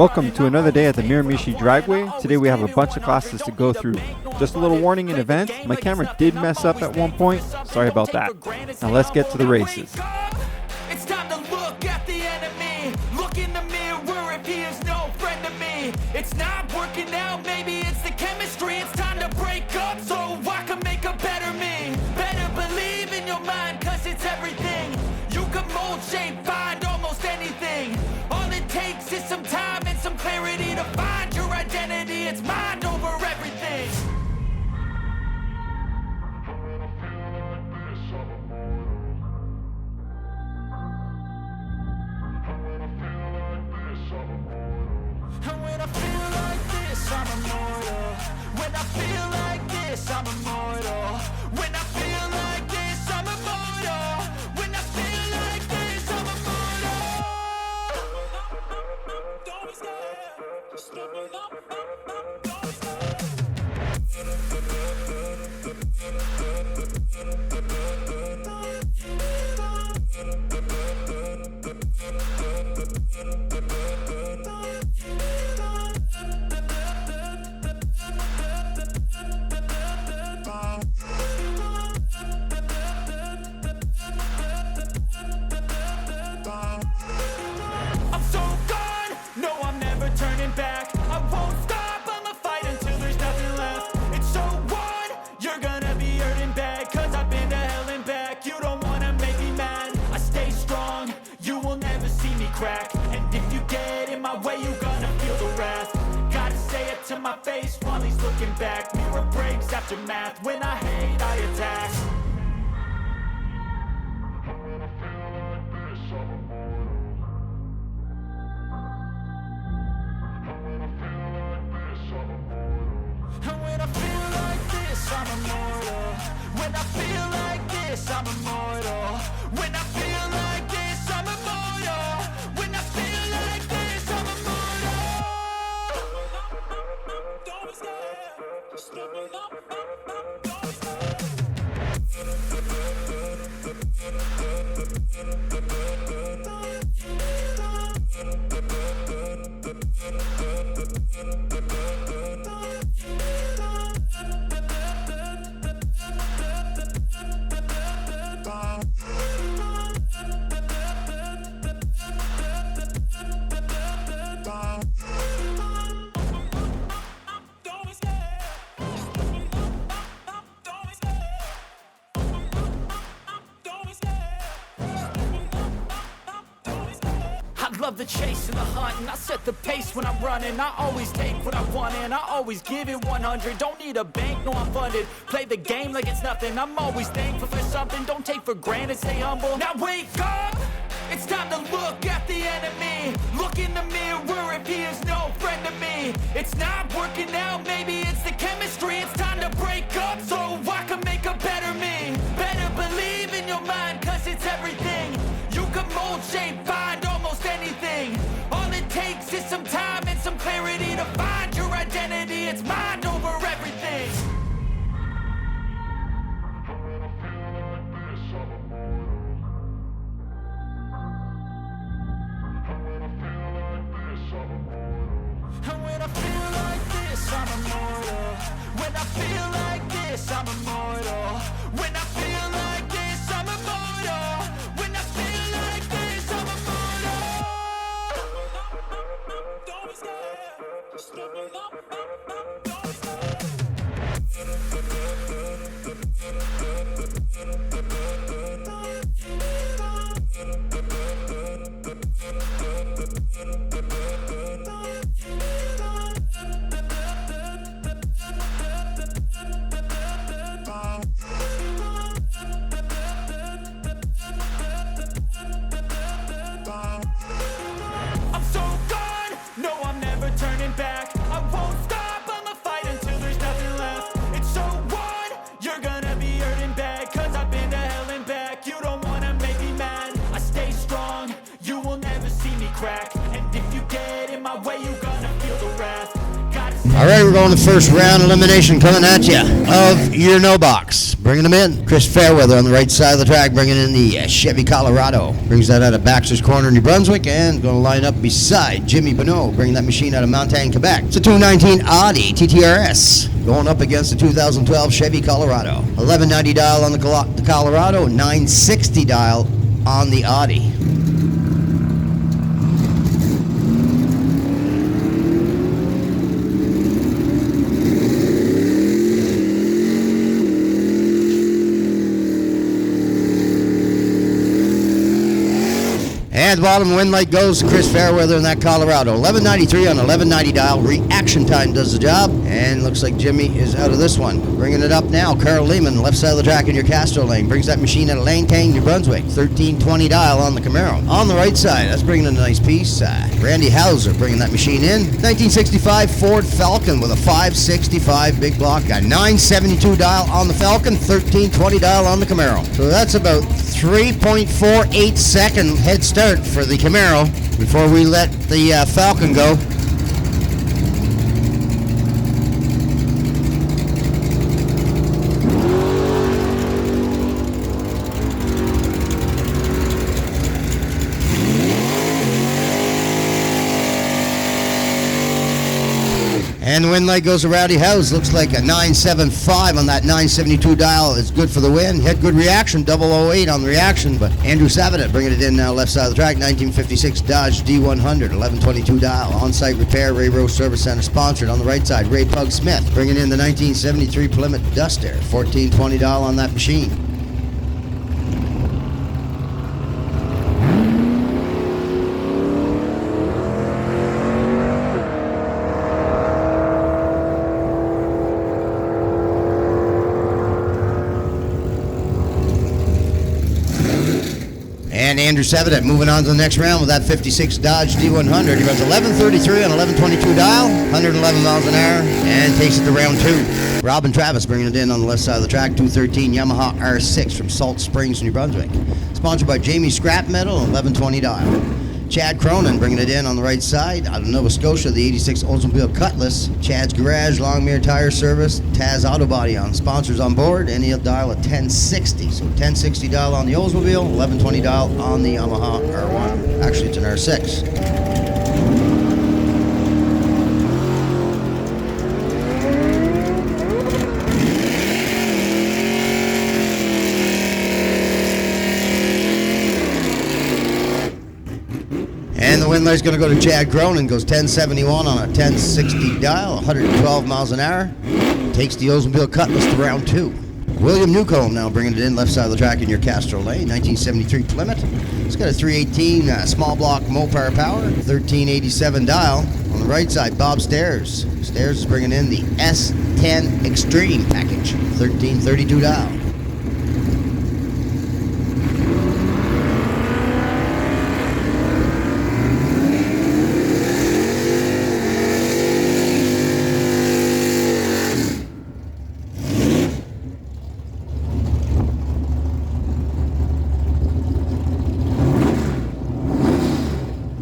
Welcome to another day at the Miramichi Dragway. Today we have a bunch of classes to go through. Just a little warning in advance, my camera did mess up at one point. Sorry about that. Now let's get to the races. It's time to look at the enemy. Look in the mirror if he is no friend to me. It's not working out, maybe it's the chemistry. It's time to break up so I can make a better me. Better believe in your mind, cause it's everything. You can mold, shape, find almost anything. All it takes is some time and some clarity to find your identity. It's mind over everything. And when I feel like this, I'm immortal. When I feel like this, I'm immortal. When I feel like this, I'm immortal. When I feel like this, I'm immortal. Don't be scared. Just look up, don't be scared. I'm so gone, no I'm never turning back. I won't stop, I'ma fight until there's nothing left. It's so on, you're gonna be hurting bad. Cause I've been to hell and back. You don't wanna make me mad, I stay strong. You will never see me crack. And if you get in my way, you're gonna feel the wrath. Gotta say it to my face while he's looking back. Mirror breaks after math, when I hate I attack. And when I feel like this, I'm immortal. When I feel like this, I'm immortal. When I feel like this, I'm immortal. When I feel like this, I'm immortal. Don't be scared. Just look up, don't be scared. Don't be scared. Don't be scared. Don't be scared. I love the chase and the hunt, and I set the pace when I'm running. I always take what I want and I always give it 100. Don't need a bank, no I'm funded. Play the game like it's nothing. I'm always thankful for something. Don't take for granted, stay humble. Now wake up! It's time to look at the enemy. Look in the mirror if he is no friend to me. It's not working out, maybe it's the chemistry. It's time to break up so I can make a better me. Better believe in your mind, cause it's everything. You can mold, shape, find almost anything. All it takes is some time and some clarity to find your identity. It's mind over everything. And when I feel like this, I'm immortal. When I feel like this, I'm immortal. When I feel like this, I'm immortal. When I feel like this, I'm immortal. Don't be scared. Just look up, don't be scared. I'm so gone, no I'm never turning back. I won't stop, I'ma fight All right, we're going to first round elimination coming at you of your no box. Bringing them in. Chris Fairweather on the right side of the track, bringing in the Chevy Colorado. Brings that out of Baxter's Corner, New Brunswick, and going to line up beside Jimmy Bonneau, bringing that machine out of Montaigne, Quebec. It's a 219 Audi TTRS going up against the 2012 Chevy Colorado. 1190 dial on the Colorado, 960 dial on the Audi. And bottom wind light goes to Chris Fairweather in that Colorado. 1193 on 1190 dial. Reaction time does the job. And looks like Jimmy is out of this one. Bringing it up now. Carl Lehman, left side of the track in your Castro lane. Brings that machine out of Langtang, New Brunswick. 1320 dial on the Camaro. On the right side, that's bringing in a nice piece. Randy Hauser bringing that machine in. 1965 Ford Falcon with a 565 big block. Got 972 dial on the Falcon. 1320 dial on the Camaro. So that's about 3.48 second head start for the Camaro before we let the Falcon go. And the wind light goes to Rowdy House. Looks like a 975 on that 972 dial. It's good for the win. Had good reaction, 008 on the reaction. But Andrew Savinet bringing it in now left side of the track. 1956 Dodge D100, 1122 dial. On-site repair, Ray Rose Service Center sponsored. On the right side, Ray Pug Smith bringing in the 1973 Plymouth Duster, 1420 dial on that machine. And Andrew Savinet moving on to the next round with that 56 Dodge D100. He runs 1133 on 1122 dial, 111 miles an hour, and takes it to round two. Robin Travis bringing it in on the left side of the track, 213 Yamaha R6 from Salt Springs, New Brunswick. Sponsored by Jamie Scrap Metal, 1120 dial. Chad Cronin bringing it in on the right side out of Nova Scotia, the 86 Oldsmobile Cutlass. Chad's Garage, Longmere Tire Service, Taz Auto Body on. Sponsors on board, and he'll dial a 1060. So 1060 dial on the Oldsmobile, 1120 dial on the Yamaha R1. Actually, it's an R6. And the wind light's going to go to Chad Cronin. Goes 1071 on a 1060 dial, 112 miles an hour. Takes the Oldsmobile Cutlass to round two. William Newcomb now bringing it in left side of the track in your Castro lane. 1973 Plymouth. It's got a 318 small block Mopar power, 1387 dial. On the right side, Bob Stairs. Stairs is bringing in the S10 Extreme package, 1332 dial.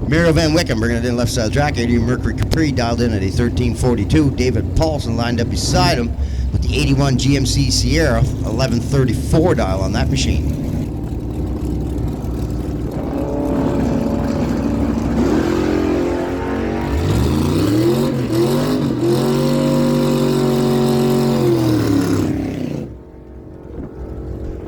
Miro Van Wickham bringing it in left side of the track. 80 Mercury Capri dialed in at a 1342. David Paulson lined up beside him with the 81 GMC Sierra, 1134 dial on that machine.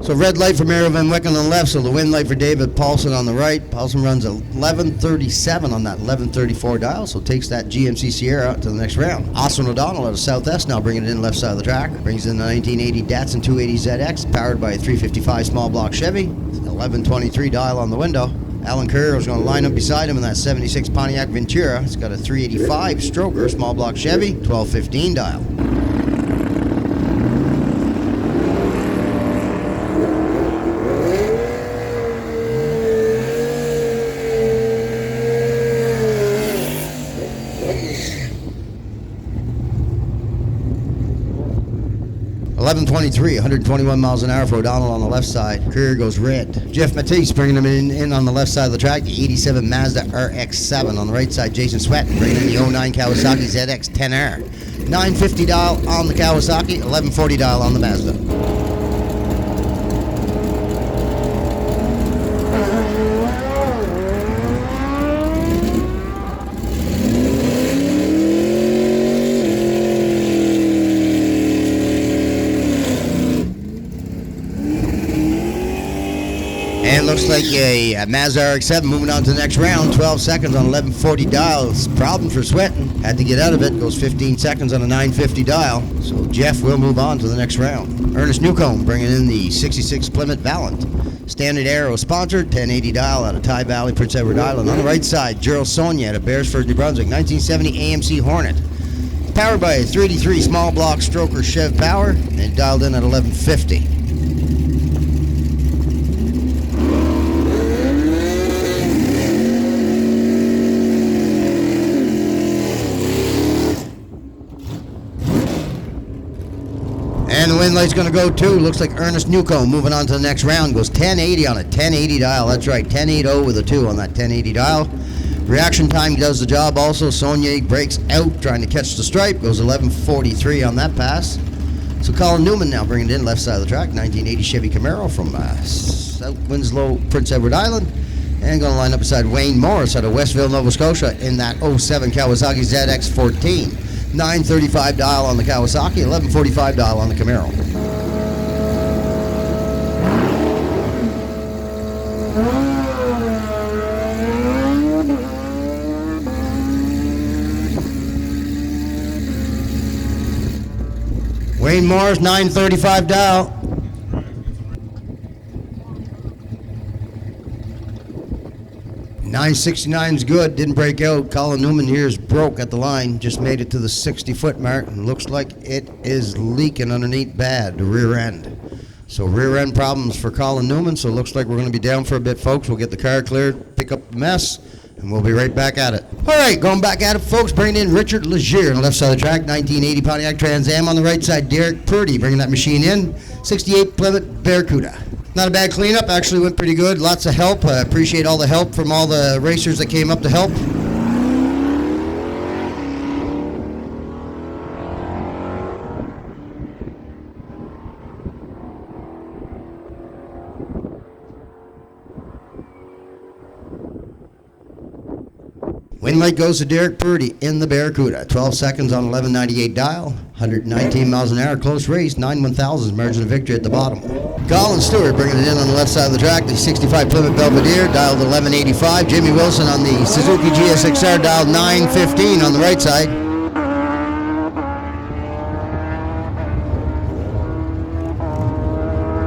So red light for Miro Van Wickham on the left, so the wind light for David Paulson on the right. Paulson runs 1137 on that 1134 dial, so takes that GMC Sierra to the next round. Austin O'Donnell out of Southwest now bringing it in left side of the track. Brings in the 1980 Datsun 280ZX, powered by a 355 small block Chevy. 1123 dial on the window. Alan Carrero is going to line up beside him in that 76 Pontiac Ventura. It's got a 385 stroker small block Chevy, 1215 dial. 11:23, 121 miles an hour for O'Donnell on the left side. Career goes red. Jeff Matisse bringing him in on the left side of the track. The 87 Mazda RX-7 on the right side. Jason Swetton bringing in the 09 Kawasaki ZX-10R. 950 dial on the Kawasaki, 1140 dial on the Mazda. And looks like a Mazda RX-7 moving on to the next round. 12 seconds on 1140 dials. Problem for Swetton. Had to get out of it. Goes 15 seconds on a 950 dial. So Jeff will move on to the next round. Ernest Newcomb bringing in the 66 Plymouth Valiant. Standard Aero sponsored. 1080 dial out of Ty Valley, Prince Edward Island. On the right side, Gerald Sonia out of Beresford, New Brunswick. 1970 AMC Hornet. Powered by a 383 small block stroker Chev power. And dialed in at 1150. And the wind light's going to go too. Looks like Ernest Newcomb moving on to the next round. Goes 1080 on a 1080 dial. That's right, 1080 with a 2 on that 1080 dial. Reaction time does the job also. Saunier breaks out trying to catch the stripe. Goes 11:43 on that pass. So Colin Newman now bringing it in left side of the track. 1980 Chevy Camaro from South Winslow, Prince Edward Island. And going to line up beside Wayne Morris out of Westville, Nova Scotia in that 07 Kawasaki ZX-14. 935 dial on the Kawasaki, 1145 dial on the Camaro. Wayne Morris, 935 dial. .969 is good, didn't break out. Colin Newman here is broke at the line, just made it to the 60-foot mark, and looks like it is leaking underneath bad, the rear end. So rear end problems for Colin Newman, so it looks like we're going to be down for a bit, folks. We'll get the car cleared, pick up the mess, and we'll be right back at it. All right, going back at it, folks, bringing in Richard Legier on the left side of the track, 1980 Pontiac Trans Am on the right side. Derek Purdy bringing that machine in, 68 Plymouth Barracuda. Not a bad cleanup, actually went pretty good. Lots of help. I appreciate all the help from all the racers that came up to help. Wind light goes to Derek Purdy in the Barracuda. 12 seconds on 1198 dial. 119 miles an hour, close race. 9/1000 margin of victory at the bottom. Colin Stewart bringing it in on the left side of the track. The 65 Plymouth Belvedere dialed 1185. Jimmy Wilson on the Suzuki GSXR dialed 915 on the right side.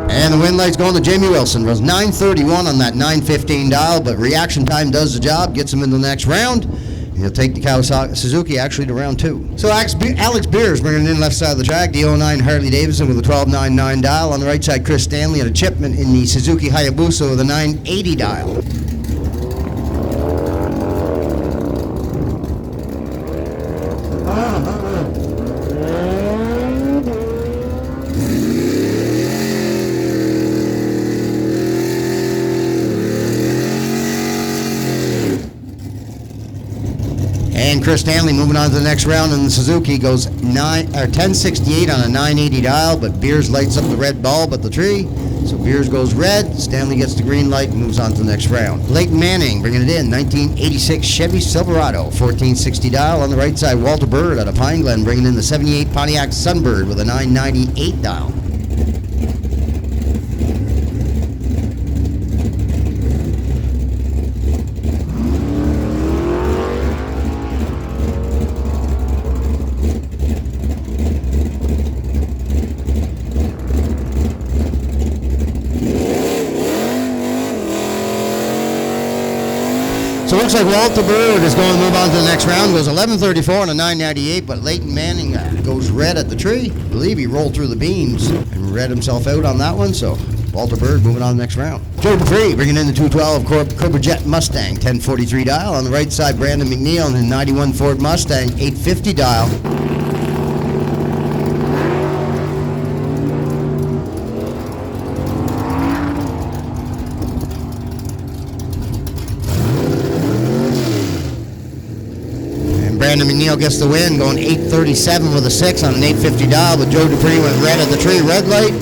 And the wind light's going to Jamie Wilson. Was 931 on that 915 dial, but reaction time does the job, gets him into the next round. He'll take the Kawasaki Suzuki actually to round 2. So Alex Beers bringing it in left side of the track. The 09 Harley Davidson with a 1299 dial. On the right side, Chris Stanley and a Chipman in the Suzuki Hayabusa with a 980 dial. And Chris Stanley moving on to the next round, and the Suzuki goes 1068 on a 980 dial, but Beers lights up the red bulb at the tree. So Beers goes red, Stanley gets the green light and moves on to the next round. Leighton Manning bringing it in, 1986 Chevy Silverado, 1460 dial. On the right side, Walter Bird out of Pine Glen bringing in the 78 Pontiac Sunbird with a 998 dial. So it looks like Walter Bird is going to move on to the next round. Goes 11:34 on a 998, but Leighton Manning goes red at the tree. I believe he rolled through the beams and read himself out on that one. So Walter Bird moving on to the next round. Joe Dupree bringing in the 212 Cobra Jet Mustang, 1043 dial. On the right side, Brandon McNeil in the 91 Ford Mustang, 850 dial. Brandon McNeil gets the win, going 837 with a 6 on an 850 dial, but Joe Dupree went red at the tree, red light.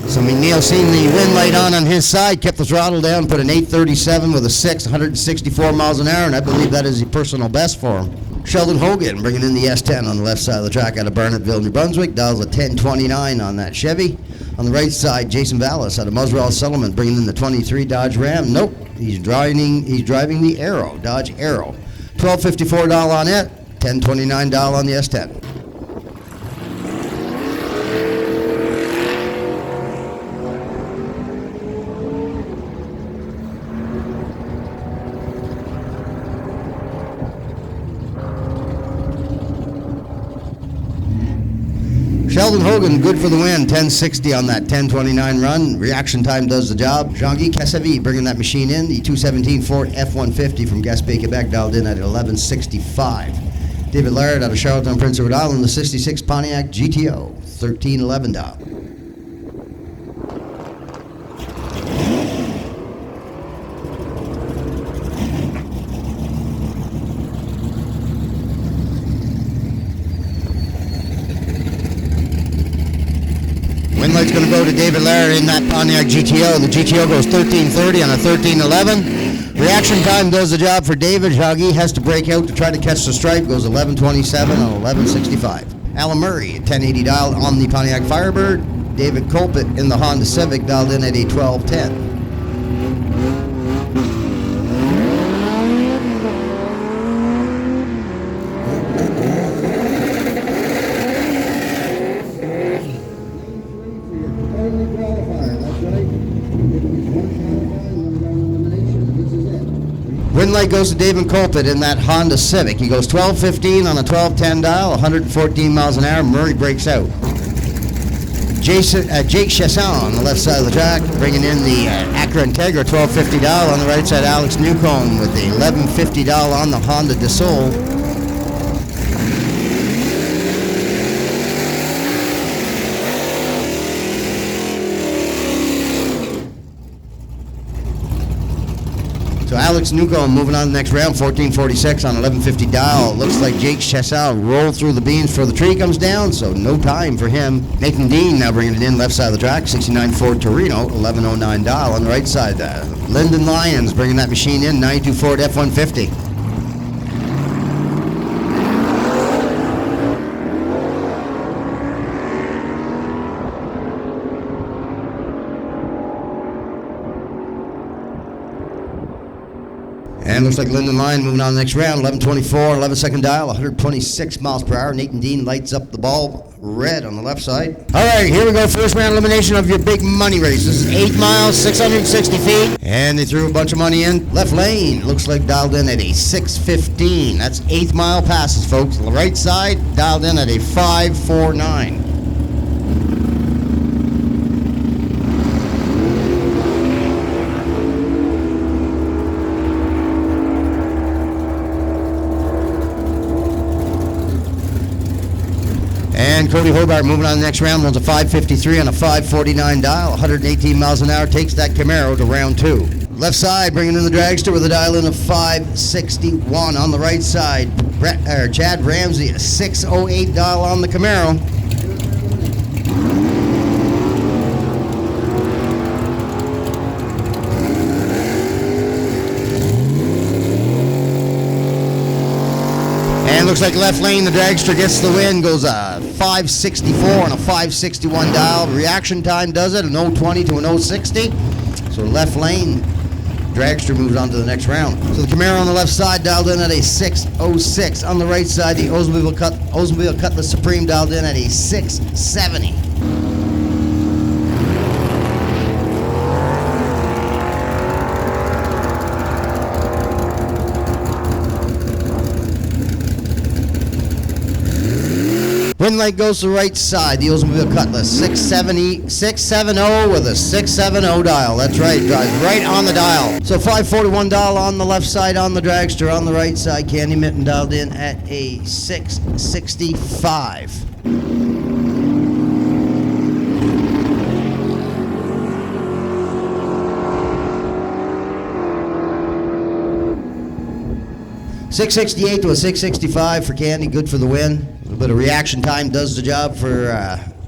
So McNeil seen the wind light on his side, kept the throttle down, put an 837 with a 6, 164 miles an hour, and I believe that is the personal best for him. Sheldon Hogan bringing in the S10 on the left side of the track out of Barnettville, New Brunswick. Dials a 1029 on that Chevy. On the right side, Jason Vallis out of Muswell Settlement bringing in the 23 Dodge Ram. Nope, he's driving the Arrow, Dodge Arrow. $12.54 on it, $10.29 on the S10. Sheldon Hogan, good for the win, 1060 on that 1029 run. Reaction time does the job. Jean-Guy Cassavi bringing that machine in. The 217 Ford F-150 from Gaspé, Quebec, dialed in at 1165. David Laird out of Charlottetown, Prince Edward Island, the 66 Pontiac GTO, 1311 dial. Wind light's going to go to David Laird in that Pontiac GTO. The GTO goes 1330 on a 1311. Reaction time does the job for David. Jaggi has to break out to try to catch the stripe. Goes 1127 on 1165. Alan Murray, 1080 dial on the Pontiac Firebird. David Colpit in the Honda Civic, dialed in at a 1210. Wind light goes to David Colpit in that Honda Civic. He goes 1215 on a 1210 dial, 114 miles an hour. Murray breaks out. Jake Chasson on the left side of the track, bringing in the Acura Integra 1250 dial. On the right side, Alex Newcomb with the 1150 dial on the Honda DeSoul. So Alex Newcomb moving on to the next round, 1446 on 1150 dial. Looks like Jake Chasson rolled through the beams before the tree comes down, so no time for him. Nathan Dean now bringing it in left side of the track, 69 Ford Torino, 1109 dial. On the right side, Lyndon Lyons bringing that machine in, 92 Ford F-150. And looks like Lyndon Lyon moving on the next round, 1124, 11 second dial, 126 miles per hour. Nathan Dean lights up the bulb red on the left side. All right, here we go. First round elimination of your big money race. This is 8 miles, 660 feet. And they threw a bunch of money in. Left lane looks like dialed in at a 615. That's 8th mile passes, folks. The right side dialed in at a 549. And Cody Hobart moving on the next round, runs a 553 on a 549 dial, 118 miles an hour, takes that Camaro to round 2. Left side, bringing in the dragster with a dial in of 561. On the right side, Chad Ramsey, a 608 dial on the Camaro. And looks like left lane, the dragster gets the win, goes 564 on a 561 dial. Reaction time does it, an 020 to an 060. So left lane, dragster moves on to the next round. So the Camaro on the left side dialed in at a 606. On the right side, the Oldsmobile Cutlass Supreme dialed in at a 670. Wind light goes to the right side, the Oldsmobile Cutlass, 670 with a 670 dial. That's right, drives right on the dial. So 541 dial on the left side on the dragster. On the right side, Candy Mitten dialed in at a 665. 668 to a 665 for Candy, good for the win. A little bit of reaction time does the job for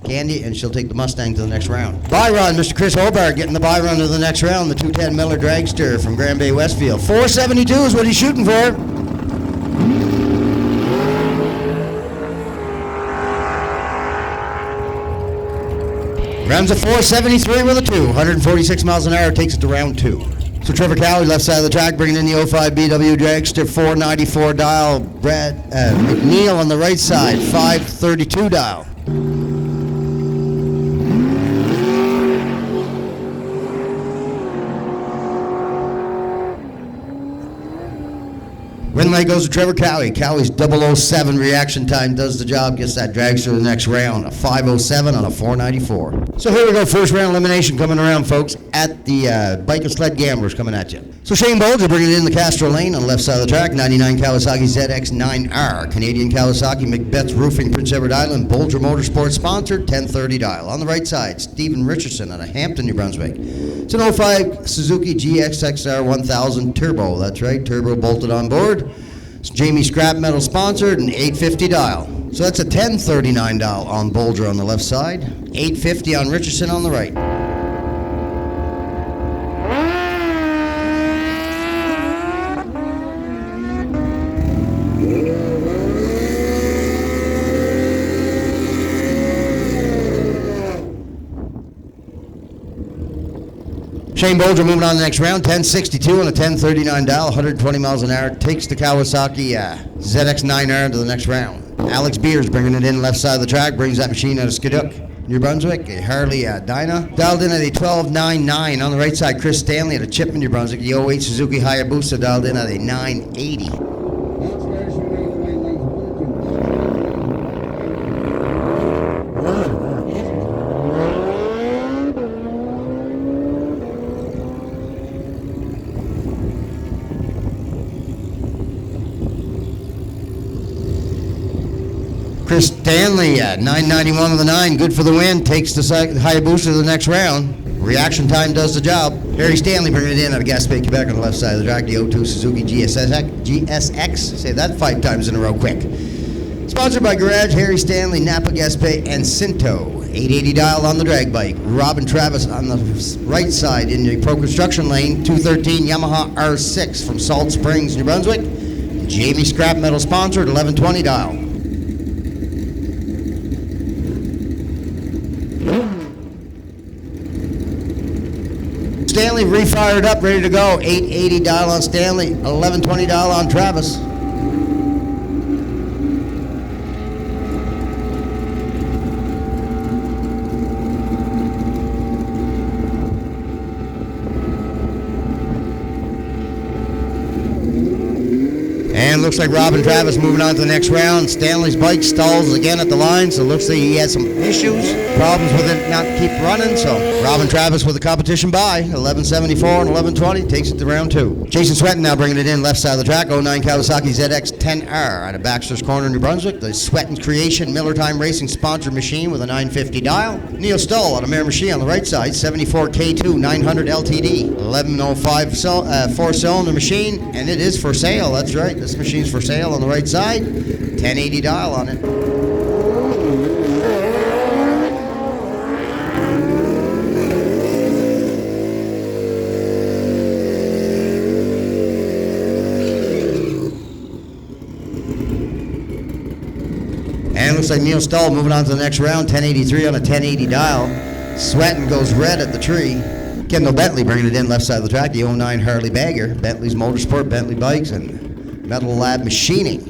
Candy, and she'll take the Mustang to the next round. Bye run, Mr. Chris Hobart getting the bye run to the next round, the 210 Miller Dragster from Grand Bay, Westfield. 472 is what he's shooting for. Rounds a 473 with a 2, 146 miles an hour, takes it to round 2. So Trevor Cowley, left side of the track, bringing in the 05 BW Dragster, 494 dial. Brad McNeil on the right side, 532 dial. Win leg goes to Trevor Cowley. Cowley's 007 reaction time does the job, gets that dragster to the next round. A 507 on a 494. So here we go, first round elimination coming around, folks, at the Bike and Sled Gamblers coming at you. So Shane Bolger bringing in the Castro Lane on the left side of the track, 99 Kawasaki ZX9R. Canadian Kawasaki, Macbeth's Roofing, Prince Edward Island, Bolger Motorsports sponsored, 1030 dial. On the right side, Stephen Richardson out of Hampton, New Brunswick. It's an 05 Suzuki GXXR 1000 Turbo. That's right, turbo bolted on board. It's Jamie Scrap Metal sponsored, and 850 dial. So that's a 1039 dial on Bolger on the left side, 850 on Richardson on the right. Shane Bolger moving on to the next round, 1062 on a 1039 dial, 120 miles an hour, takes the Kawasaki ZX9R to the next round. Alex Beers bringing it in left side of the track, brings that machine out of Skiduk, New Brunswick. A Harley Dyna, dialed in at a 1299. On the right side, Chris Stanley at a Chipman, New Brunswick. The 08 Suzuki Hayabusa dialed in at a 980. Chris Stanley at 991 on the 9, good for the win, takes the Hayabusa to the next round. Reaction time does the job. Harry Stanley bringing it in out of Gaspé, Quebec on the left side of the track, the 02 Suzuki GSX. Say that 5 times in a row quick. Sponsored by Garage, Harry Stanley, Napa, Gaspé, and Cinto. 880 dial on the drag bike. Robin Travis on the right side in the Pro Construction lane, 213 Yamaha R6 from Salt Springs, New Brunswick. Jamie Scrap Metal sponsored, 1120 dial. Stanley refired up, ready to go. 880 dial on Stanley, 1120 dial on Travis. And looks like Robin Travis moving on to the next round. Stanley's bike stalls again at the line, so it looks like he had some issues, problems with it not keep running. So Robin Travis with the competition bye, 1174 and 1120, takes it to round 2. Jason Swetton now bringing it in left side of the track, 09 Kawasaki ZX10R out of Baxter's Corner, New Brunswick. The Swetton Creation Maritime Racing sponsored machine with a 950 dial. Neil Stoll out of Miramichi on the right side, 74 K2 900 LTD, 1105 4-cylinder machine, and it is for sale. That's right, this machine's for sale on the right side, 1080 dial on it. And looks like Neil Stoll moving on to the next round, 1083 on a 1080 dial. Swetton goes red at the tree. Kendall Bentley bringing it in left side of the track, the 09 Harley Bagger. Bentley's Motorsport, Bentley Bikes, and Metal Lab Machining.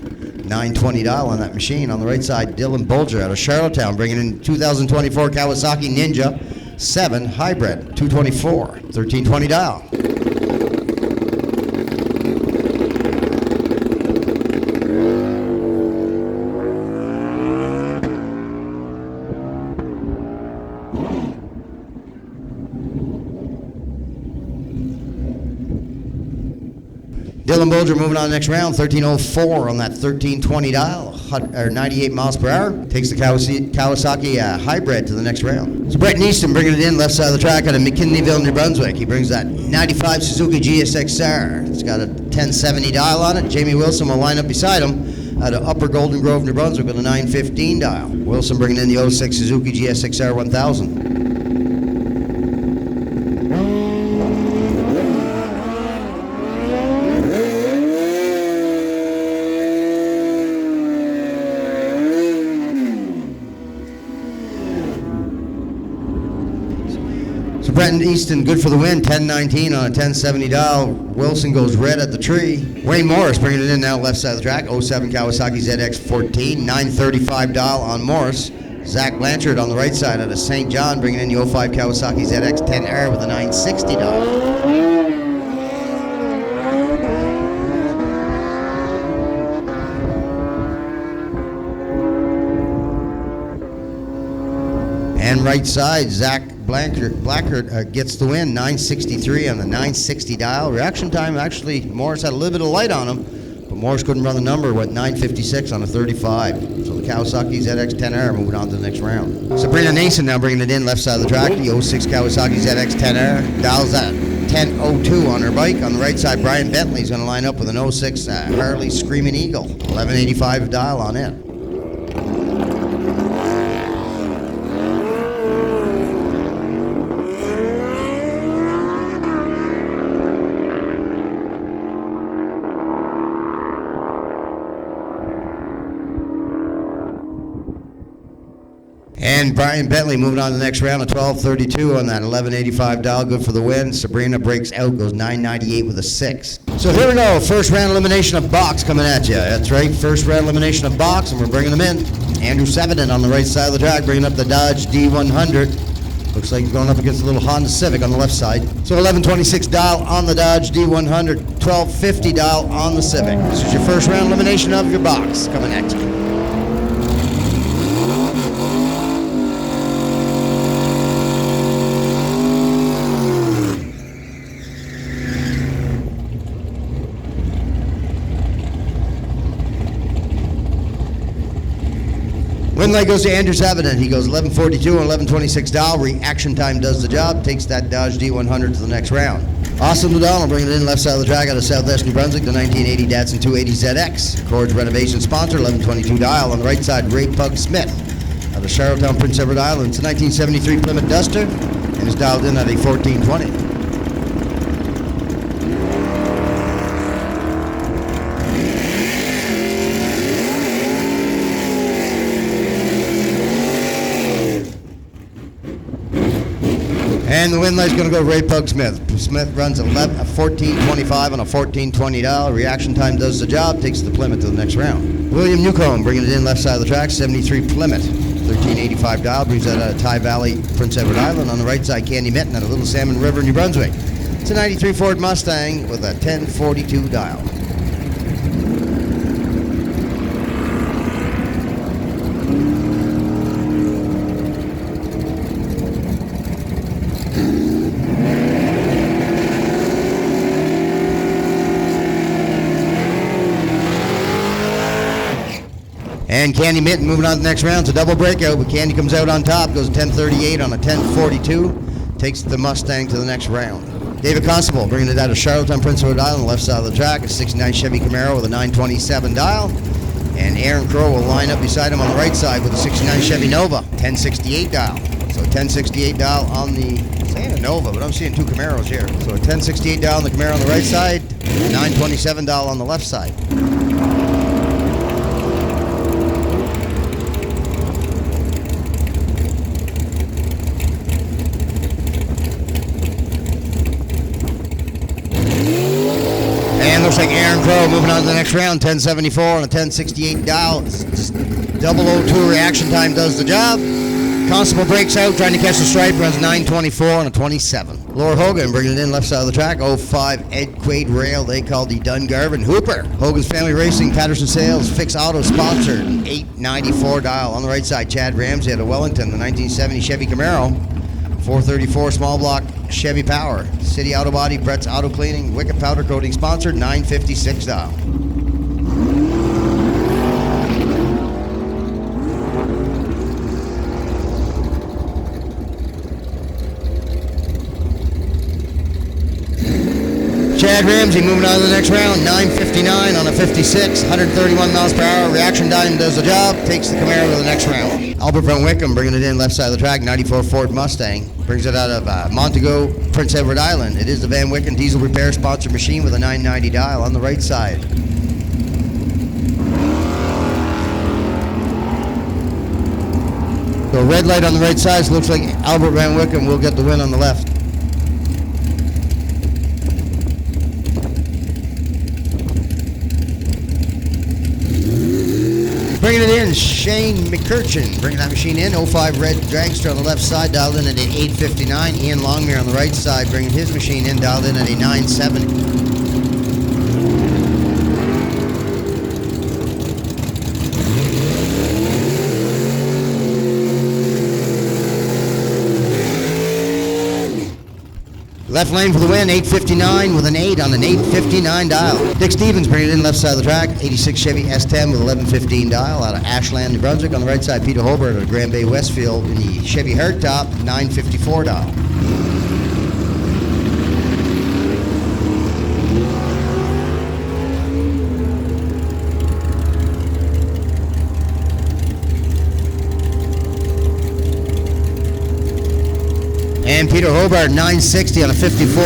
920 dial on that machine. On the right side, Dylan Bolger out of Charlottetown bringing in 2024 Kawasaki Ninja 7 Hybrid, 224, 1320 dial. Dylan Bolger moving on to the next round, 1304 on that 1320 dial. 98 miles per hour. Takes the Kawasaki Hybrid to the next round. So Bretton Easton bringing it in left side of the track out of McKinleyville, New Brunswick. He brings that 95 Suzuki GSX-R. It's got a 1070 dial on it. Jamie Wilson will line up beside him out of Upper Golden Grove, New Brunswick with a 915 dial. Wilson bringing in the 06 Suzuki GSX-R 1000. So Bretton Easton good for the win, 1019 on a 1070 dial. Wilson goes red at the tree. Wayne Morris bringing it in now left side of the track, 07 Kawasaki ZX14, 935 dial on Morris. Zach Blanchard on the right side out of St. John bringing in the 05 Kawasaki ZX10R with a 960 dial. And right side, Zach Blackard gets the win, 963 on the 960 dial. Reaction time, actually, Morris had a little bit of light on him, but Morris couldn't run the number, went 956 on a 35. So the Kawasaki ZX-10R moving on to the next round. Sabrina Nason now bringing it in left side of the track, the 06 Kawasaki ZX-10R. Dials at 1002 on her bike. On the right side, Brian Bentley's going to line up with an 06 Harley Screaming Eagle, 1185 dial on it. And Brian Bentley moving on to the next round, a 12:32 on that 1185 dial, good for the win. Sabrina breaks out, goes 998 with a 6. So here we go, first round elimination of box coming at you. That's right, first round elimination of box, and we're bringing them in. Andrew Sevenen on the right side of the track, bringing up the Dodge D100. Looks like he's going up against a little Honda Civic on the left side. So 1126 dial on the Dodge D100, 1250 dial on the Civic. This is your first round elimination of your box coming at you. Win light goes to Andrew Savinen. He goes 11:42 and 11:26 dial. Reaction time does the job. Takes that Dodge D100 to the next round. Austin O'Donnell bringing it in left side of the track out of Southwest New Brunswick, the 1980 Datsun 280 ZX. Accords renovation sponsor, 11:22 dial. On the right side, Ray Pug Smith out of Charlottetown, Prince Edward Island. It's a 1973 Plymouth Duster and is dialed in at a 1420. And the win light's going to go Ray Pug Smith. Smith runs a 14:25 on a 14:20 dial. Reaction time does the job, takes the Plymouth to the next round. William Newcomb bringing it in left side of the track, 73 Plymouth, 1385 dial. Brings that out of Tye Valley, Prince Edward Island. On the right side, Candy Mitten out of Little Salmon River, New Brunswick. It's a 93 Ford Mustang with a 1042 dial. And Candy Mitten moving on to the next round. It's a double breakout, but Candy comes out on top, goes 10:38 on a 10:42, takes the Mustang to the next round. David Constable bringing it out of Charlottetown, Prince Edward Island, left side of the track, a 69 Chevy Camaro with a 927 dial. And Aaron Crow will line up beside him on the right side with a 69 Chevy Nova, 1068 dial. So a 1068 dial on the, I'm saying a Nova, but I'm seeing two Camaros here. So a 1068 dial on the Camaro on the right side, 927 dial on the left side. Looks like Aaron Crow moving on to the next round, 1074 on a 1068 dial. Just 002 reaction time does the job. Constable breaks out, trying to catch the stripe, runs 924 on a 27. Laura Hogan bringing it in left side of the track, 05 Ed Quaid Rail, they call the Dungarvan Hooper. Hogan's Family Racing, Patterson Sales, Fix Auto sponsored, 894 dial. On the right side, Chad Ramsey out of Wellington, the 1970 Chevy Camaro, 434 small block Chevy Power, City Auto Body, Brett's Auto Cleaning, Wicked Powder Coating sponsored, 956 dial. Ted Ramsey moving on to the next round. 9:59 on a 56, 131 miles per hour. Reaction time does the job. Takes the Camaro to the next round. Albert Van Wickham bringing it in left side of the track. 94 Ford Mustang. Brings it out of Montego, Prince Edward Island. It is the Van Wickham Diesel Repair Sponsor machine with a 990 dial on the right side. So red light on the right side, so looks like Albert Van Wickham will get the win on the left. Bringing it in, Shane McCurchin, bringing that machine in. 05 red dragster on the left side, dialed in at an 859. Ian Longmere on the right side, bringing his machine in, dialed in at a 970. Left lane for the win, 859 with an 8 on an 859 dial. Dick Stevens bringing it in left side of the track, 86 Chevy S10 with 1115 dial out of Ashland, New Brunswick. On the right side, Peter Hobart of Grand Bay Westfield in the Chevy Hardtop, 954 dial. And Peter Hobart, 960 on a 54.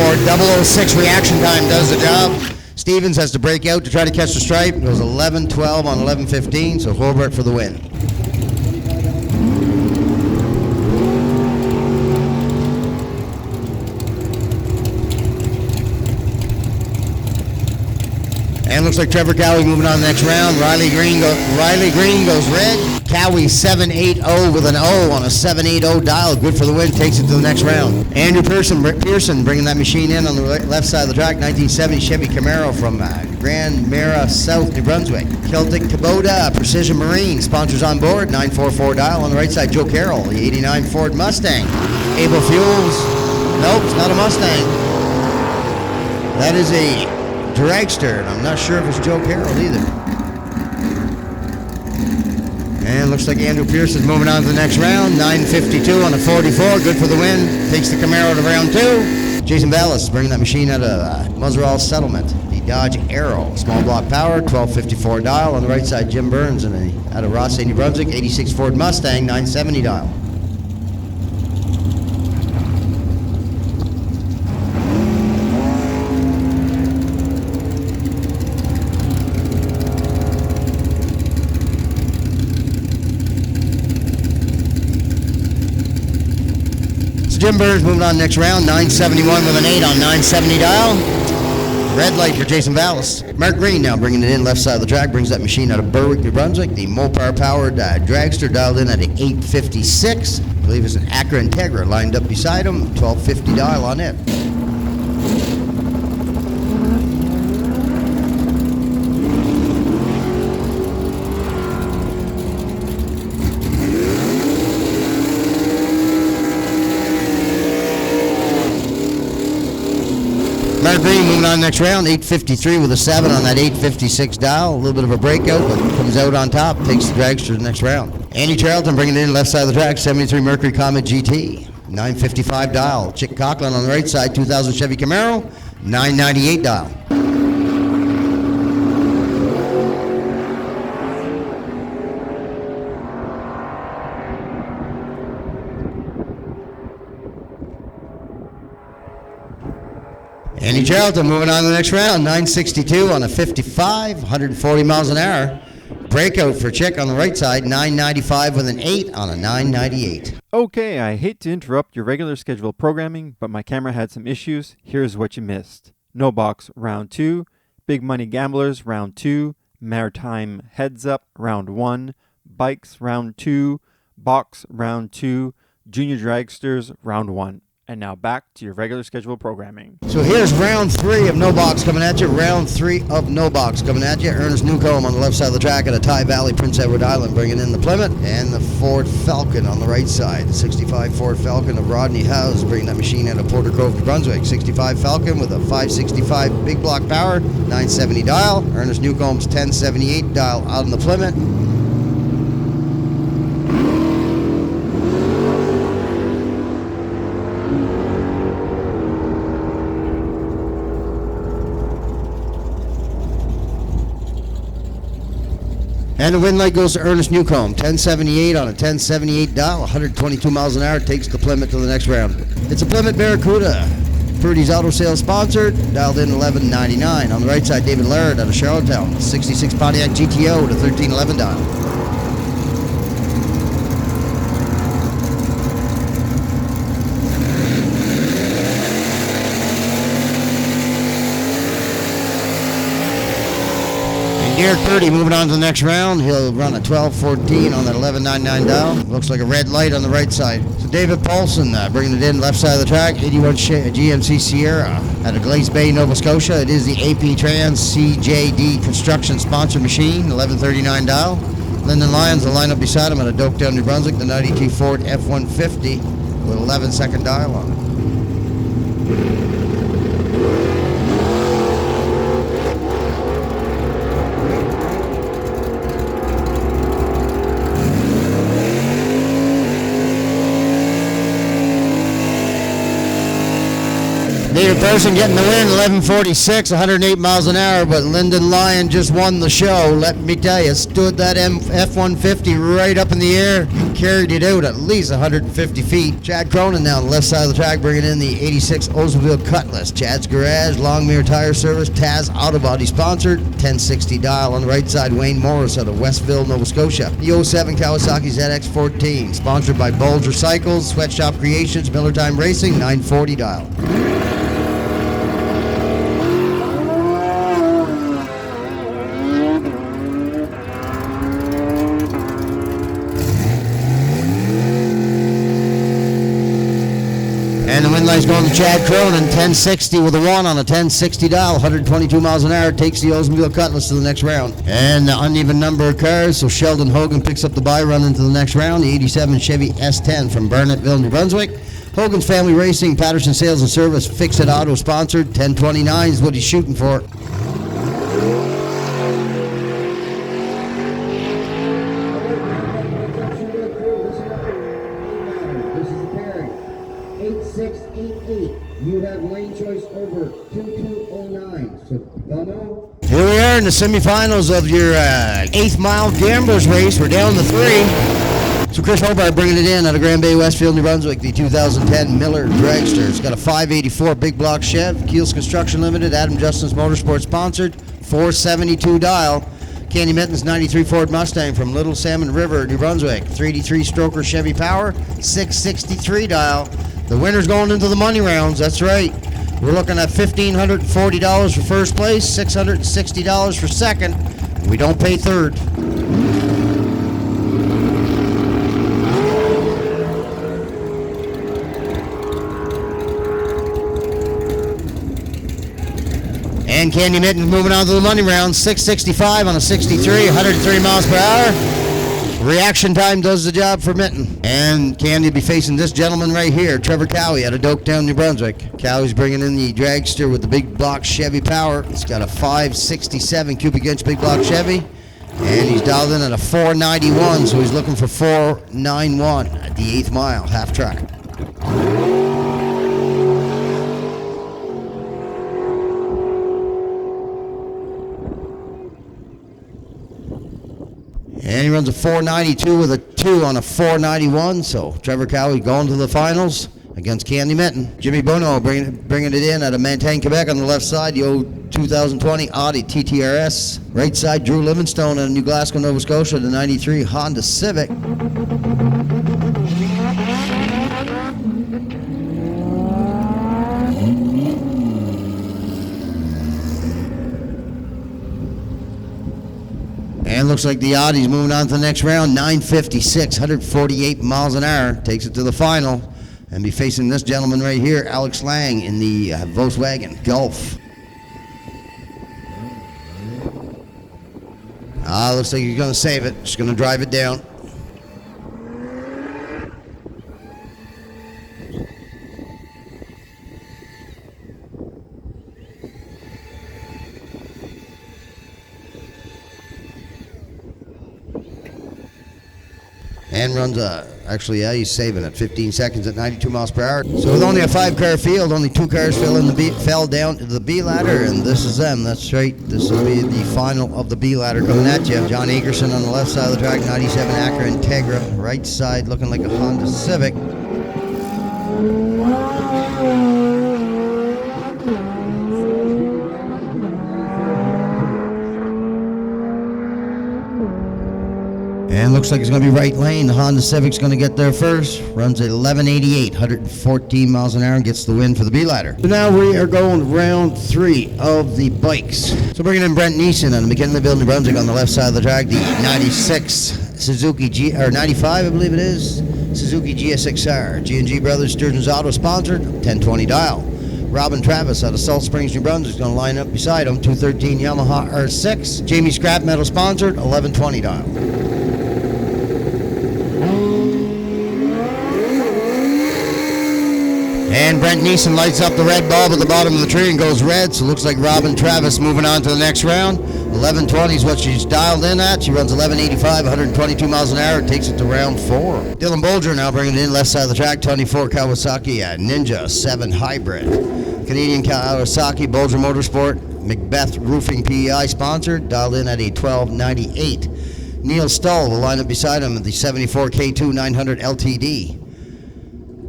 006 reaction time does the job. Stevens has to break out to try to catch the stripe. It was 11-12 on 11-15, so Hobart for the win. And looks like Trevor Cowie moving on to the next round. Riley Green goes red. Cowie 780 with an O on a 780 dial. Good for the win. Takes it to the next round. Andrew Pearson bringing that machine in on the left side of the track. 1970 Chevy Camaro from Grand Mara, South New Brunswick. Celtic Kubota Precision Marine sponsors on board. 944 dial. On the right side, Joe Carroll, the 89 Ford Mustang. Able Fuels. Nope, it's not a Mustang. That is a dragster, and I'm not sure if it's Joe Carroll either. And looks like Andrew Pierce is moving on to the next round. 952 on a 44, good for the win. Takes the Camaro to round 2. Jason Vallis is bringing that machine out of Muswell Settlement. The Dodge Arrow, small block power, 1254 dial. On the right side, Jim Burns out of Ross, New Brunswick, 86 Ford Mustang, 970 dial. Jim Burns moving on next round, 971 with an 8 on 970 dial. Red light for Jason Vallis. Mark Green now bringing it in left side of the track, brings that machine out of Berwick, New Brunswick. The Mopar powered dragster dialed in at an 856. I believe it's an Acura Integra lined up beside him, 1250 dial on it. Mark Green moving on next round, 853 with a 7 on that 856 dial. A little bit of a breakout, but comes out on top, takes the dragster to the next round. Andy Charlton bringing it in left side of the track, 73 Mercury Comet GT, 955 dial. Chick Coughlin on the right side, 2000 Chevy Camaro, 998 dial. Andy Charlton moving on to the next round, 962 on a 55, 140 miles an hour. Breakout for Chick on the right side, 995 with an 8 on a 998. Okay, I hate to interrupt your regular scheduled programming, but my camera had some issues. Here's what you missed. No Box, round 2. Big Money Gamblers, round 2. Maritime Heads Up, round 1. Bikes, round 2. Box, round 2. Junior Dragsters, round 1. And now back to your regular scheduled programming. So here's round 3 of No Box coming at you. Round 3 of No Box coming at you. Ernest Newcomb on the left side of the track at a Ty Valley, Prince Edward Island, bringing in the Plymouth. And the Ford Falcon on the right side. The 65 Ford Falcon of Rodney House, bringing that machine out of Porter Cove, New Brunswick. 65 Falcon with a 565 big block power, 970 dial. Ernest Newcomb's 1078 dial out in the Plymouth. And the win light goes to Ernest Newcomb, 1078 on a 1078 dial, 122 miles an hour, takes the Plymouth to the next round. It's a Plymouth Barracuda. Purdy's Auto Sales sponsored, dialed in 1199. On the right side, David Laird out of Charlottetown, 66 Pontiac GTO to 1311 dial. Garrett Purdy moving on to the next round. He'll run a 12:14 on that 11.99 dial. Looks like a red light on the right side. So David Paulson bringing it in left side of the track. 81 GMC Sierra out of Glace Bay, Nova Scotia. It is the AP Trans CJD Construction sponsored machine, 11.39 dial. Lyndon Lyons will line up beside him at a Doketown, New Brunswick, the 92 Ford F-150 with 11-second dial on it. David Person getting the win, 11:46, 108 miles an hour, but Lyndon Lyon just won the show. Let me tell you, stood that F-150 right up in the air, carried it out at least 150 feet. Chad Cronin now on the left side of the track, bringing in the 86 Oldsmobile Cutlass. Chad's Garage, Longmere Tire Service, Taz Auto Body sponsored, 1060 dial. On the right side, Wayne Morris out of Westville, Nova Scotia. The 07 Kawasaki ZX-14, sponsored by Bulger Cycles, Sweatshop Creations, Miller Time Racing, 940 dial. And the win light's going to Chad Cronin, 1060 with a 1 on a 1060 dial, 122 miles an hour, takes the Oldsmobile Cutlass to the next round. And the uneven number of cars, so Sheldon Hogan picks up the bye run into the next round, the 87 Chevy S10 from Burnetville, New Brunswick. Hogan's Family Racing, Patterson Sales and Service, Fix It Auto sponsored, 1029 is what he's shooting for. You have lane choice over 2209. So, Bono. Here we are in the semifinals of your 8th mile gamblers race. We're down to 3. So Chris Hobart bringing it in out of Grand Bay, Westfield, New Brunswick, the 2010 Miller Dragster. It's got a 584 big block Chev, Keels Construction Limited, Adam Justin's Motorsports sponsored, 472 dial. Candy Mitten's 93 Ford Mustang from Little Salmon River, New Brunswick, 383 Stroker Chevy Power, 663 dial. The winner's going into the money rounds, that's right. We're looking at $1,540 for first place, $660 for second. We don't pay third. And Candy Mitten moving on to the money round, 665 on a 63, 103 miles per hour. Reaction time does the job for Mitten. And Candy will be facing this gentleman right here, Trevor Cowie out of Doketown, New Brunswick. Cowie's bringing in the dragster with the big block Chevy Power. It's got a 567 cubic inch big block Chevy. And he's dialed in at a 491, so he's looking for 491 at the 8th mile, half track. And he runs a 492 with a 2 on a 491. So Trevor Cowie going to the finals against Candy Mitten. Jimmy Bono bringing it in out of Mantagne, Quebec on the left side. The old 2020 Audi TTRS. Right side, Drew Livingstone out of New Glasgow, Nova Scotia, the 93 Honda Civic. And looks like the Audi's moving on to the next round, 956, 148 miles an hour. Takes it to the final and be facing this gentleman right here, Alex Lang in the Volkswagen Golf. Looks like he's going to save it. Just going to drive it down. and runs actually, yeah, he's saving it. 15 seconds at 92 miles per hour. So with only a 5-car field, only 2 cars fell down to the B ladder, and this is them. That's right. This will be the final of the B ladder coming at you. John Akerson on the left side of the track, 97 Acura Integra. Right side looking like a Honda Civic. And looks like it's going to be right lane. The Honda Civic's going to get there first. Runs at 1188, 114 miles an hour, and gets the win for the B ladder. So now we are going round 3 of the bikes. So bringing in Brent Neeson on the McKinleyville, New Brunswick on the left side of the track. The 96 Suzuki 95, I believe it is. Suzuki GSXR. G&G Brothers Sturgeon's Auto sponsored. 1020 dial. Robin Travis out of Salt Springs, New Brunswick is going to line up beside him. 213 Yamaha R6. Jamie Scrap Metal sponsored. 1120 dial. And Brent Neeson lights up the red bulb at the bottom of the tree and goes red, so it looks like Robin Travis moving on to the next round. 1120 is what she's dialed in at. She runs 1185, 122 miles an hour, takes it to round 4. Dylan Bolger now bringing it in left side of the track, 24 Kawasaki Ninja 7 Hybrid. Canadian Kawasaki Bolger Motorsport, Macbeth Roofing PEI sponsored, dialed in at a 1298. Neil Stull will line up beside him at the 74 K2 900 LTD.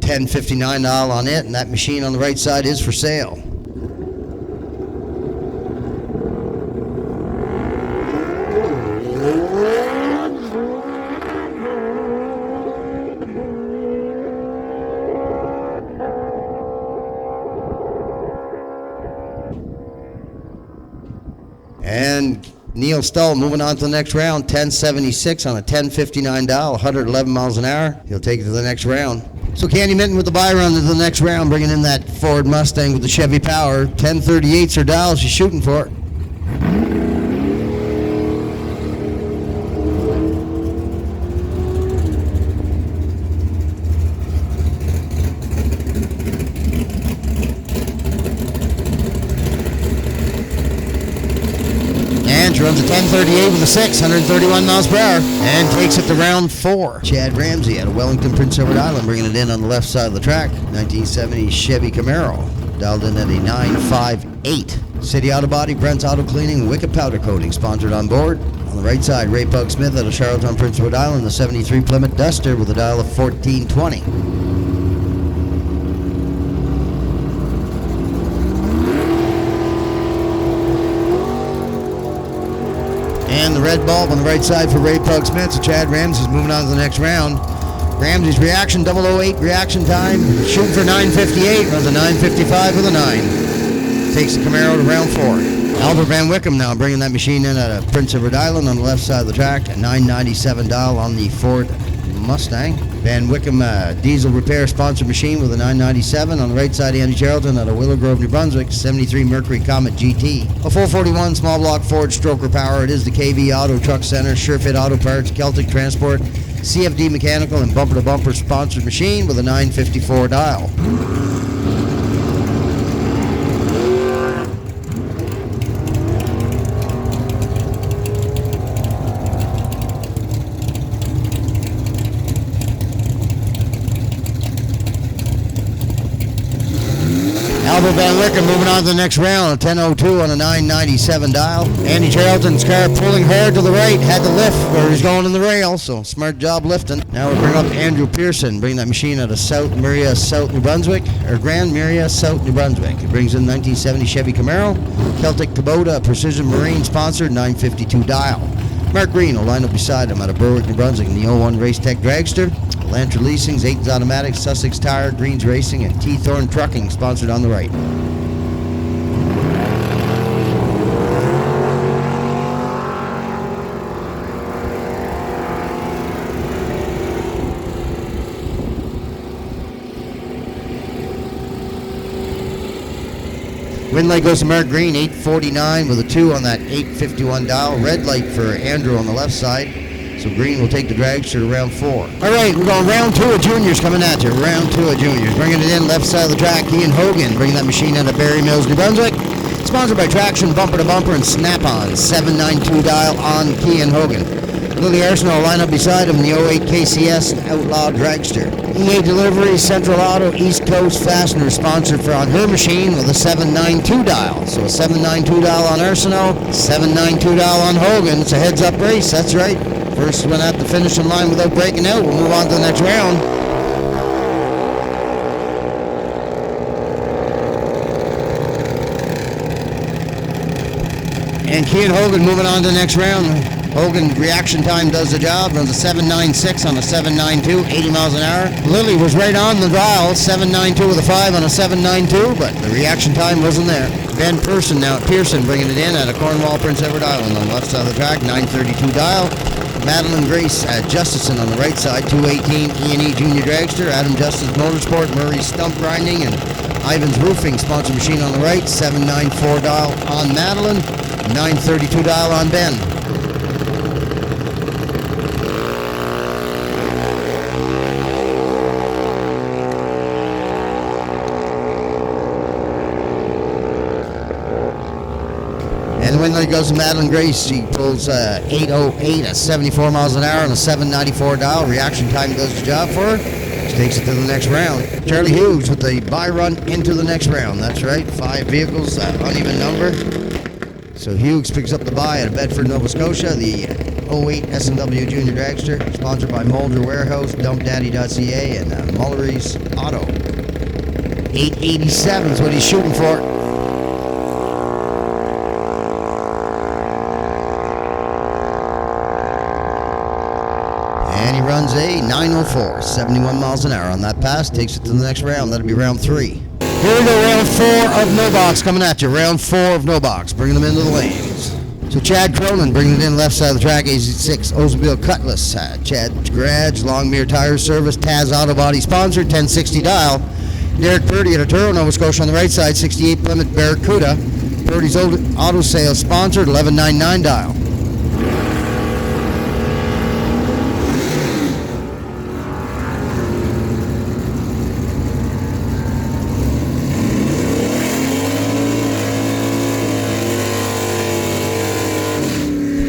1059 dial on it, and that machine on the right side is for sale. And Neil Stull moving on to the next round, 1076 on a 1059 dial, 111 miles an hour. He'll take it to the next round. So Candy Minton with the bye run to the next round, bringing in that Ford Mustang with the Chevy Power. 1038's her dial, she's shooting for it. She runs a 1038 with a 6, 131 miles per hour, and takes it to round 4. Chad Ramsey out of Wellington, Prince Edward Island, bringing it in on the left side of the track. 1970 Chevy Camaro, dialed in at a 958. City Auto Body, Brent's Auto Cleaning, Wicked Powder Coating, sponsored on board. On the right side, Ray Pug Smith out of Charlottetown, Prince Edward Island, the 73 Plymouth Duster with a dial of 1420. And the red bulb on the right side for Ray Pug Smith. So Chad Ramsey's moving on to the next round. Ramsey's reaction, 008 reaction time. Shooting for 958. Runs a 955 with a 9. Takes the Camaro to round 4. Albert Van Wickham now bringing that machine in at Prince Edward Island on the left side of the track. A 997 dial on the Ford Mustang. Van Wickham diesel repair sponsored machine with a 997. On the right side, Andy Charlton out of Willow Grove, New Brunswick, 73 Mercury Comet GT. A 441 small block Ford stroker power. It is the KV Auto Truck Center, SureFit Auto Parts, Celtic Transport, CFD Mechanical, and Bumper to Bumper sponsored machine with a 954 dial. Albert Van Wickham moving on to the next round, a 10:02 on a 997 dial. Andy Charlton's car pulling hard to the right, had to lift where he's going in the rail, so smart job lifting. Now we bring up Andrew Pearson, bring that machine out of South Maria, South New Brunswick, or Grand Maria, South New Brunswick. It brings in 1970 Chevy Camaro, Celtic Kubota, Precision Marine sponsored, 952 dial. Mark Green will line up beside him out of Berwick, New Brunswick in the 01 Race Tech Dragster. Lantra Leasing, Zayton's Automatic, Sussex Tire, Greens Racing, and T. Thorne Trucking, sponsored on the right. Wind light goes to Mark Green, 849 with a 2 on that 851 dial. Red light for Andrew on the left side. So Green will take the dragster to round 4. All right, we're going round 2 of juniors coming at you. Round 2 of juniors. Bringing it in left side of the track, Ian Hogan. Bringing that machine out of Barry Mills, New Brunswick. Sponsored by Traction, Bumper to Bumper, and Snap-on. 792 dial on Ian Hogan. Lily Arsenault line up beside him in the 08 KCS Outlaw Dragster. EA Delivery, Central Auto, East Coast Fastener sponsored for on her machine with a 792 dial. So a 792 dial on Arsenault, 792 dial on Hogan. It's a heads-up race, that's right. First one at the finishing line without breaking out. We'll move on to the next round. And Kean Hogan moving on to the next round. Hogan, reaction time does the job. Runs a 796 on a 792, 80 miles an hour. Lily was right on the dial, 792 with a 5 on a 792, but the reaction time wasn't there. Ben Pearson bringing it in at a Cornwall, Prince Edward Island on the left side of the track, 932 dial. Madeline Grace Justison on the right side, 218 E&E Junior Dragster. Adam Justice Motorsport, Murray Stump Grinding, and Ivan's Roofing sponsor machine on the right, 794 dial on Madeline, 932 dial on Ben. And the win lead goes to Madeline Grace. She pulls 808 at 74 miles an hour on a 794 dial. Reaction time does the job for her. She takes it to the next round. Charlie Hughes with the bye run into the next round. That's right, 5 vehicles, uneven number. So Hughes picks up the bye at Bedford, Nova Scotia. The 08 S&W Junior Dragster, sponsored by Mulder Warehouse, DumpDaddy.ca, and Mullery's Auto. 887 is what he's shooting for. And he runs a 904, 71 miles an hour on that pass. Takes it to the next round. That'll be round 3. Here we go, round 4 of no box coming at you. Round 4 of no box, bringing them into the lanes. So Chad Cronin bringing it in left side of the track, AZ6 Oldsmobile Cutlass. Chad Garage, Longmere Tire Service, Taz Auto Body sponsor, 1060 dial. Derek Purdy at Arturo, Nova Scotia on the right side, 68 Plymouth Barracuda. Purdy's Auto Sales sponsored, 1199 dial.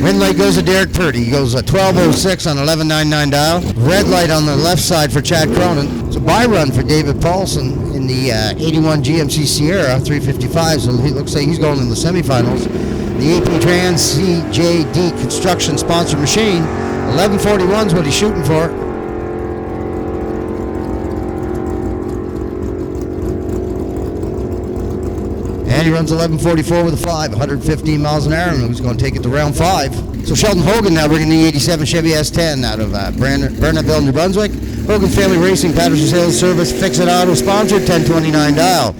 Win light goes to Derek Purdy. He goes a 1206 on 1199 dial. Red light on the left side for Chad Cronin. It's a bye run for David Paulson in the 81 GMC Sierra 355, so he looks like he's going in the semifinals. The AP Trans CJD Construction sponsored machine. 1141 is what he's shooting for. And he runs 11:44 with a 5, 115 miles an hour, and he's going to take it to round 5. So Sheldon Hogan now bringing the 87 Chevy S10 out of Burnettville, New Brunswick. Hogan Family Racing, Patterson Sales Service, Fix It Auto sponsored, 1029 dial.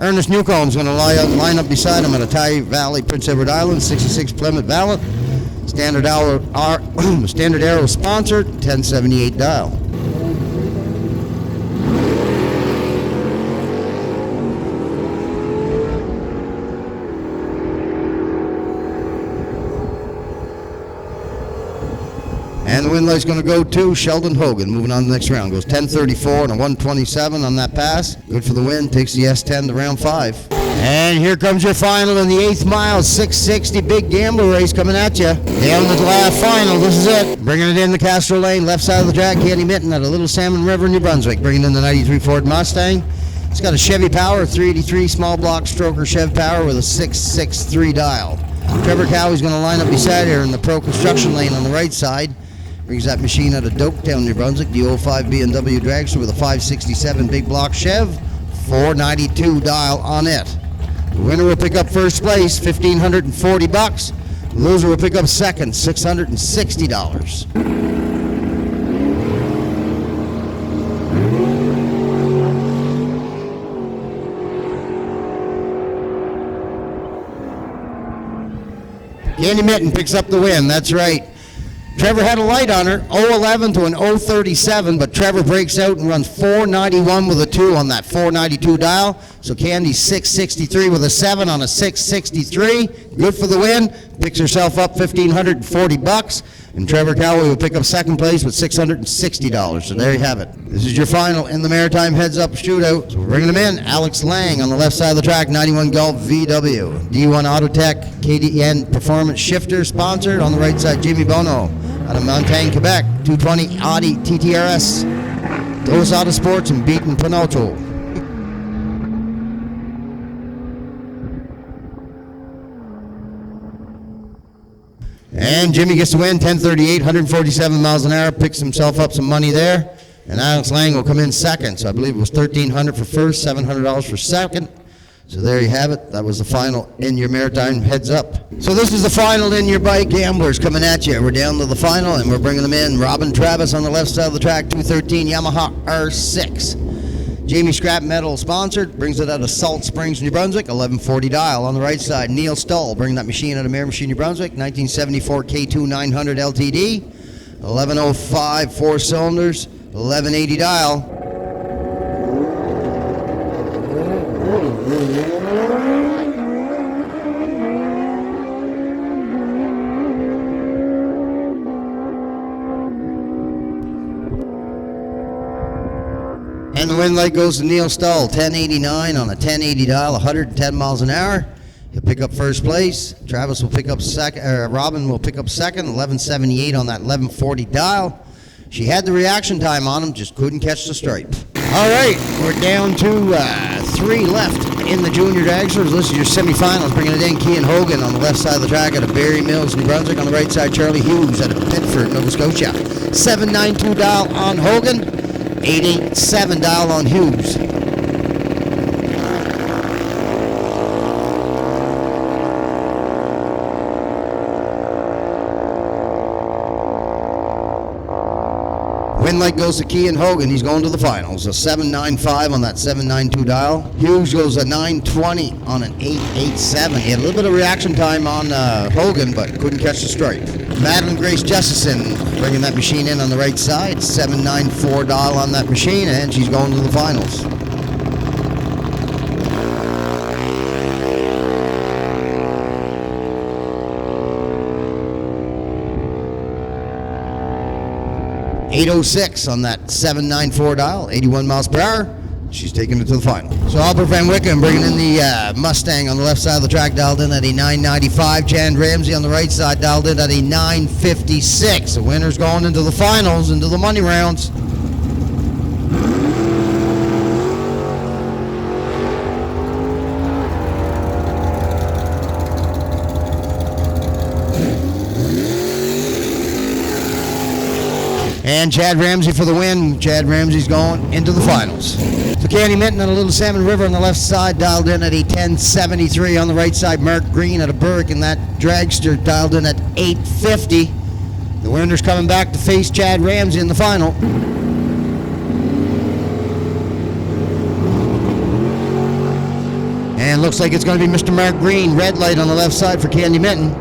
Ernest Newcomb's going to line up beside him at a Tye Valley, Prince Edward Island, 66 Plymouth Valet. Standard Arrow sponsored, 1078 dial. And the win light's going to go to Sheldon Hogan. Moving on to the next round. Goes 10:34 and a 1:27 on that pass. Good for the win. Takes the S10 to round 5. And here comes your final in the 8th mile. 660 big gambler race coming at you. Down to the last final. This is it. Bringing it in the Castro Lane. Left side of the track. Kenny Mitten at a Little Salmon River, New Brunswick. Bringing in the 93 Ford Mustang. It's got a Chevy Power 383 small block stroker Chev Power with a 663 dial. Trevor Cowie's going to line up beside her in the Pro Construction Lane on the right side. Brings that machine out of Doketown, New Brunswick, the 05 B&W Dragster with a 567 big block Chev, 492 dial on it. The winner will pick up first place, $1,540. The loser will pick up second, $660. Candy Mitten picks up the win, that's right. Trevor had a light on her, 011 to an 037, but Trevor breaks out and runs 491 with a 2 on that 492 dial. So Candy's 663 with a 7 on a 663. Good for the win. Picks herself up $1,540. And Trevor Cowley will pick up second place with $660. So there you have it. This is your final in the Maritime Heads-Up Shootout. So we're bringing them in. Alex Lang on the left side of the track, 91 Gulf VW. D1 Autotech, KDN Performance Shifter sponsored. On the right side, Jimmy Bono. out of Montaigne, Quebec. 220 Audi TTRS. Dos Auto Sports and beating Pinocchio. And Jimmy gets the win, 10:38, 147 miles an hour, picks himself up some money there. And Alex Lang will come in second. So I believe it was $1,300 for first, $700 for second. So there you have it. That was the final In Your Maritime Heads Up. So this is the final In Your Bike Gamblers coming at you. We're down to the final, and we're bringing them in. Robin Travis on the left side of the track, 213 Yamaha R6. Jamie Scrap Metal sponsored, brings it out of Salt Springs, New Brunswick, 1140 dial. On the right side, Neil Stull, bringing that machine out of Miramichi, New Brunswick, 1974 K2 900 LTD, 1105 4 cylinders, 1180 dial. And the win light goes to Neil Stull, 1089 on a 1080 dial, 110 miles an hour. He'll pick up first place. Travis will pick up second, Robin will pick up second, 1178 on that 1140 dial. She had the reaction time on him, just couldn't catch the stripe. All right, we're down to 3 left in the Junior Dragsters. This is your semifinals, bringing it in. Kean Hogan on the left side of the track out of Barry Mills, New Brunswick. On the right side, Charlie Hughes out of Bedford, Nova Scotia. 792 dial on Hogan. 887 dial on Hughes. Win light goes to Kean Hogan. He's going to the finals. A 795 on that 792 dial. Hughes goes a 920 on an 887. He had a little bit of reaction time on Hogan, but couldn't catch the stripe. Madeline Grace Justison bringing that machine in on the right side. 794 dial on that machine, and she's going to the finals. .806 on that 794 dial, 81 miles per hour. She's taking it to the final. So Albert Van Wicken bringing in the Mustang on the left side of the track, dialed in at a 995. Jan Ramsey on the right side, dialed in at a 956. The winner's going into the finals, into the money rounds. And Chad Ramsey for the win. Chad Ramsey's going into the finals. So Candy Minton and a Little Salmon River on the left side, dialed in at a 1073. On the right side, Mark Green at a Burke, and that dragster dialed in at 850. The winner's coming back to face Chad Ramsey in the final. And looks like it's going to be Mr. Mark Green. Red light on the left side for Candy Minton.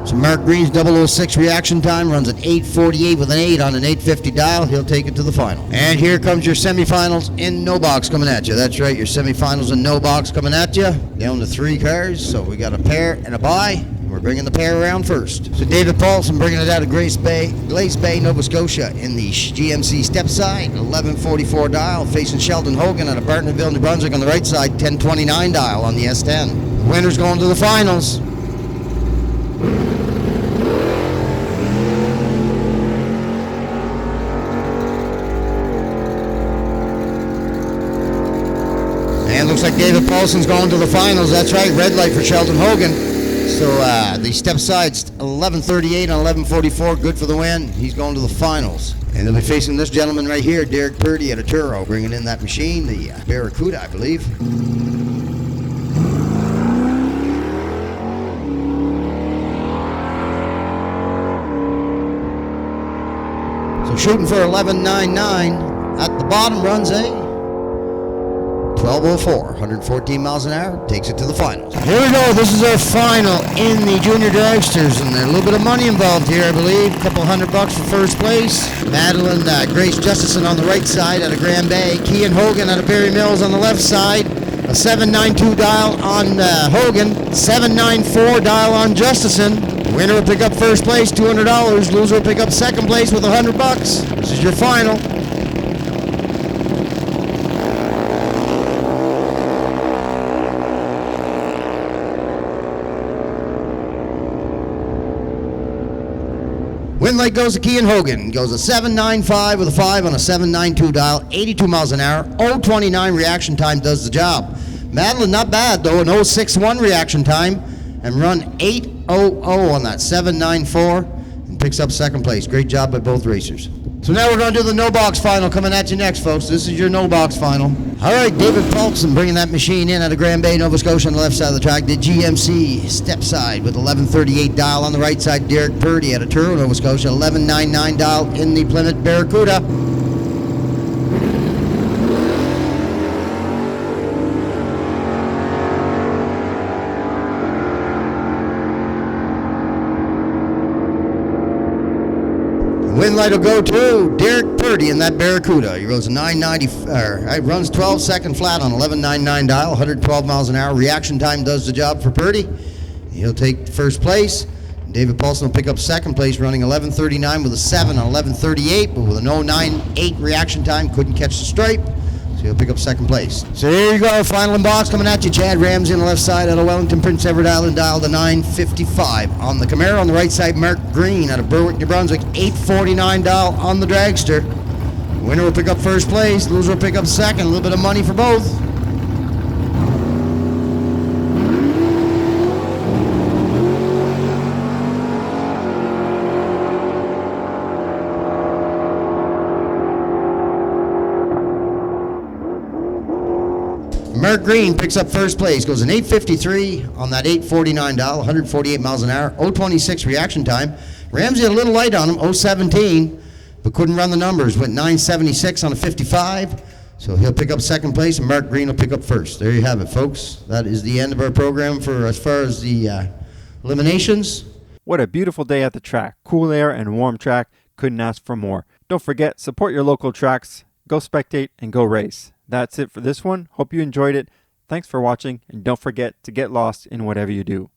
So Mark Green's 006 reaction time runs at 8:48 with an 8 on an 850 dial. He'll take it to the final. And here comes your semifinals in no box coming at you. That's right, your semifinals in no box coming at you. Down to 3 cars. So we got a pair and a bye. We're bringing the pair around first. So David Paulson bringing it out of Glace Bay, Nova Scotia in the GMC step side, 1144 dial, facing Sheldon Hogan out of Bartonville, New Brunswick on the right side, 1029 dial on the S10. The winner's going to the finals. And looks like David Paulson's going to the finals. That's right, red light for Sheldon Hogan. So the step side's 1138 on 1144, good for the win. He's going to the finals. And they'll be facing this gentleman right here, Derek Purdy at a Turo, bringing in that machine, the Barracuda, I believe. So shooting for 1199. At the bottom runs a 1204, 114 miles an hour, takes it to the finals. Here we go, this is our final in the Junior Dragsters, and there's a little bit of money involved here, I believe. A couple $100 for first place. Madeline Grace Justison on the right side out of Grand Bay. Kean Hogan out of Barry Mills on the left side. A 792 dial on Hogan, 794 dial on Justison. Winner will pick up first place, $200. Loser will pick up second place with $100. This is your final. light goes to Kean Hogan. Goes a 795 with a 5 on a 792 dial, 82 miles an hour, 029 reaction time does the job. Madeline, not bad though, an 061 reaction time, and run 800 on that 794, and picks up second place. Great job by both racers. So now we're going to do the no box final coming at you next, folks. This is your no box final. All right, David Paulson bringing that machine in out of Grand Bay, Nova Scotia on the left side of the track. The GMC step side with 1138 dial on the right side. Derek Purdy out of Truro, Nova Scotia, 1199 dial in the Plymouth Barracuda. Win light will go to Derek Purdy in that Barracuda. He runs a 990, runs 12 second flat on 1199 dial, 112 miles an hour. Reaction time does the job for Purdy. He'll take first place. David Paulson will pick up second place, running 1139 with a 7 on 1138, but with an 098 reaction time, couldn't catch the stripe. So he'll pick up second place. So here you go, final in box coming at you. Chad Ramsey on the left side out of Wellington, Prince Edward Island, dial to 955. On the Camaro on the right side, Mark Green out of Berwick, New Brunswick, 849 dial on the dragster. Winner will pick up first place, loser will pick up second. A little bit of money for both. Mark Green picks up first place, goes an 853 on that 849 dial, 148 miles an hour, 026 reaction time. Ramsey had a little light on him, 017, but couldn't run the numbers, went 976 on a 55, so he'll pick up second place, and Mark Green will pick up first. There you have it, folks. That is the end of our program for as far as the eliminations. What a beautiful day at the track. Cool air and warm track. Couldn't ask for more. Don't forget, support your local tracks. Go spectate and go race. That's it for this one. Hope you enjoyed it. Thanks for watching, and don't forget to get lost in whatever you do.